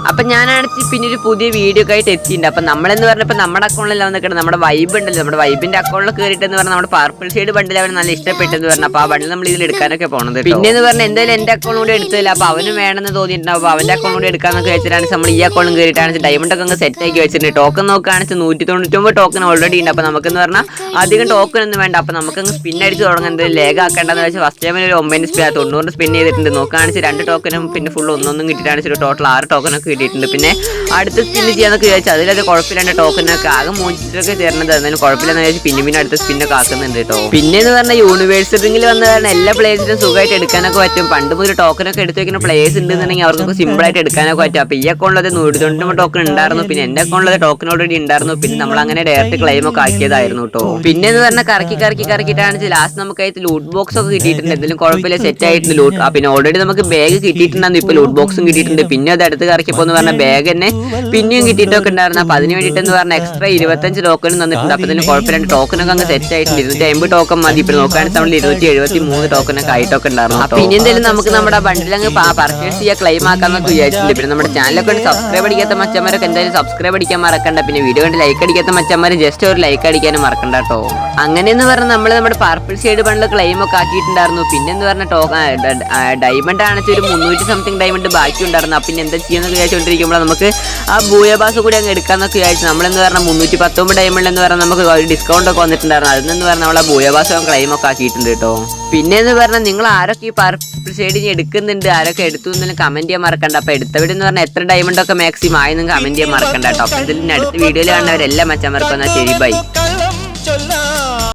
അപ്പൊ ഞാനാണെങ്കിൽ പിന്നെ ഒരു പുതിയ വീഡിയോ ഒക്കെ ആയിട്ട് എത്തിയിട്ടുണ്ട്. അപ്പൊ നമ്മളെന്ന് പറഞ്ഞപ്പോൾ നമ്മുടെ അക്കൗണ്ടിൽ വന്നിട്ട് നമ്മുടെ വൈബ് ഉണ്ടല്ലോ, നമ്മുടെ വൈബിന്റെ അക്കൗണ്ടിൽ കയറിയിട്ടെന്ന് പറഞ്ഞാൽ നമ്മുടെ പർപ്പിൾ ഷെയ്ഡ് ബണ്ടിൽ അവൻ നല്ല ഇഷ്ടപ്പെട്ടെന്ന് പറഞ്ഞു. അപ്പൊ ആ ബണ്ടിൽ നമ്മൾ ഇതിൽ എടുക്കാനൊക്കെ പോകുന്നത്. പിന്നെന്ന് പറഞ്ഞാൽ എന്തായാലും എന്റെ അക്കൗണ്ട് കൂടെ എടുത്തില്ല, അപ്പൊ അവന് വേണമെന്ന് തോന്നിയിട്ടുണ്ടാവും. അപ്പൊ അവന്റെ അക്കൗണ്ട് കൂടെ എടുക്കാന്നൊക്കെ വെച്ചിട്ടാണ് നമ്മൾ ഈ അക്കൗണ്ടും കയറിയിട്ടാണ് ഡയമണ്ട് ഒക്കെ അങ്ങ് സെറ്റ് ആക്കി വെച്ചിട്ടുണ്ട്. ടോക്കൺ നോക്കുകയാണെങ്കിൽ 199 ടോക്കൺ ഓൾറെഡി ഉണ്ട്. അപ്പൊ നമുക്കെന്ന് പറഞ്ഞാൽ അധികം ടോക്കൺ ഒന്നും വേണ്ട. അപ്പൊ നമുക്കങ്ങ് സ്പിൻ അടിച്ച് തുടങ്ങാൻ എന്തെങ്കിലും ലേഗ് ആക്കേണ്ടതെന്ന് വെച്ചാൽ ഫസ്റ്റ് ടൈമിൽ ഒരു 9 സ്പിൻ 90 സ്പിൻ ചെയ്തിട്ടുണ്ട്. നോക്കുകയാണെങ്കിൽ 2 ടോക്കനും പിന്നെ ഫുൾ ഒന്നൊന്നും കിട്ടിയിട്ടാണ് ഒരു ടോട്ടൽ 6 ടോക്കനൊക്കെ കിട്ടിയിട്ടുണ്ട്. പിന്നെ അടുത്ത സ്പിന്ന് ചെയ്യാന്നൊക്കെ ചോദിച്ചാൽ അതിലത് കുഴപ്പമില്ലാണ്ട് ടോക്കനൊക്കെ ആകെ മൂഞ്ചിട്ടൊക്കെ ചേർന്നത്. എന്നാലും കുഴപ്പമില്ലെന്ന് ചോദിച്ചാൽ പിന്നെ അടുത്ത സ്പിന്നൊക്കെ ആക്കുന്നുണ്ട് കേട്ടോ. പിന്നെന്ന് പറഞ്ഞാൽ യൂണിവേഴ്സ് റിംഗിൽ വന്ന കാരണം എല്ലാ പ്ലേയേഴ്സിനും സുഖമായിട്ട് എടുക്കാനൊക്കെ പറ്റും. പണ്ട് മുതൽ ടോക്കനൊക്കെ എടുത്ത് വെക്കുന്ന പ്ലേയേഴ്സ് ഉണ്ടെന്നുണ്ടെങ്കിൽ അവർക്കൊക്കെ സിമ്പിൾ ആയിട്ട് എടുക്കാനൊക്കെ പറ്റും. അപ്പോൾ ഈ അക്കൗണ്ടിൽ 199 ടോക്കൺ ഉണ്ടായിരുന്നു. പിന്നെ എന്റെ അക്കൗണ്ടിൽ ടോക്കൺ ഓൾറെഡി ഉണ്ടായിരുന്നു. പിന്നെ നമ്മൾ അങ്ങനെ ഡയറക്റ്റ് ക്ലെയിം ഒക്കെ ആക്കിയതായിരുന്നു കേട്ടോ. പിന്നെ എന്ന് പറഞ്ഞാൽ കറക്കിയിട്ടാണ് ലാസ്റ്റ് നമുക്ക് ആയിട്ട് ലൂട്ട് ബോക്സ് ഒക്കെ കിട്ടിയിട്ടുണ്ട്. എന്തെങ്കിലും കുഴപ്പമില്ല സെറ്റ് ആയിട്ടുണ്ട് ലൂട്ട്. പിന്നെ ഓൾറെഡി നമുക്ക് ബാഗ് കിട്ടിയിട്ടുണ്ടായിരുന്നു. ഇപ്പൊ ലൂട്ട് ബോക്സും കിട്ടിയിട്ടുണ്ട്. പിന്നെ അത് അടുത്ത് കറക്കിയപ്പോൾ എന്ന് പറഞ്ഞാൽ ബാഗ് തന്നെ പിന്നെയും കിട്ടിയിട്ടൊക്കെ ഉണ്ടായിരുന്നു. അപ്പൊ അതിന് വേണ്ടിയിട്ടെന്ന് പറഞ്ഞാൽ എക്സ്ട്രാ 25 ടോക്കൺ തന്നിട്ടുണ്ട്. അപ്പൊ ഇതിന് കുഴപ്പമില്ല ടോക്കനൊക്കെ അങ്ങ് സെറ്റ് ആയിട്ടുണ്ട്. 250 ടോക്കൺ മതി. ഇപ്പൊ നോക്കുകയാണെങ്കിൽ നമ്മൾ 273 ടോക്കനൊക്കെ ആയിട്ടൊക്കെ ഉണ്ടായിരുന്നു. അപ്പൊ ഇനി എന്തായാലും നമുക്ക് നമ്മുടെ ബണ്ടിൽ അങ്ങ് പർച്ചേസ് ചെയ്യാൻ ക്ലെയിം ആക്കാന്നൊക്കെ വിചാരിച്ചിട്ടുണ്ട്. പിന്നെ നമ്മുടെ ചാനലൊക്കെ സബ്സ്ക്രൈബ് അടിക്കാത്ത മച്ചന്മാരൊക്കെ എന്തായാലും സബ്സ്ക്രൈബ് അടിക്കാൻ മറക്കണ്ട. പിന്നെ വീഡിയോ കണ്ട് ലൈക്ക് അടിക്കാത്ത മച്ചന്മാർ ജസ്റ്റ് ഒരു ലൈക്ക് അടിക്കാനും മറക്കണ്ട കേട്ടോ. അങ്ങനെയെന്ന് പറഞ്ഞാൽ നമ്മൾ നമ്മുടെ പർപ്പിൾ ഷെയ്ഡ് ബണ്ടിൽ ക്ലെയിം ഒക്കെ ആക്കിയിട്ടുണ്ടായിരുന്നു. പിന്നെ എന്ന് പറഞ്ഞാൽ ഡയമണ്ട് ആണെന്ന് ഒരു 300 സംതിങ് ഡയമണ്ട് ബാക്കി ഉണ്ടായിരുന്നു. പിന്നെ എന്താ ചെയ്യുന്നത് വിചാരിച്ചുകൊണ്ടിരിക്കുമ്പോൾ നമുക്ക് ആ ബൂയബാസ് കൂടി അങ്ങ് എടുക്കാന്നൊക്കെ വിചാരിച്ചു. നമ്മളെന്ന് പറഞ്ഞാൽ 319 ഡയമണ്ട് എന്ന് പറഞ്ഞാൽ നമുക്ക് ഒരു ഡിസ്കൗണ്ട് ഒക്കെ വന്നിട്ടുണ്ടായിരുന്നു. അതെന്ന് പറഞ്ഞാൽ നമ്മളെ ബൂയബാസ് ക്ലെയിം ഒക്കെ ആക്കിയിട്ടുണ്ട് കേട്ടോ. പിന്നെ എന്ന് പറഞ്ഞാൽ നിങ്ങൾ ആരൊക്കെ ഈ പർപ്പിൾ ഷെയ്ഡ് എടുക്കുന്നുണ്ട്, ആരൊക്കെ എടുത്തു എന്നും കമന്റ് ചെയ്യാൻ മറക്കണ്ട. അപ്പൊ എടുത്തവിടെ എന്ന് പറഞ്ഞാൽ എത്ര ഡയമണ്ട് ഒക്കെ മാക്സിമം ആയെന്നും കമന്റ് ചെയ്യാൻ മറക്കണ്ട കേട്ടോ. അപ്പൊ ഇതിൽ അടുത്ത വീഡിയോയിൽ കാണുന്നവരെല്ലാം മച്ചന്മാർക്കും എന്നാൽ ശരി ബൈ.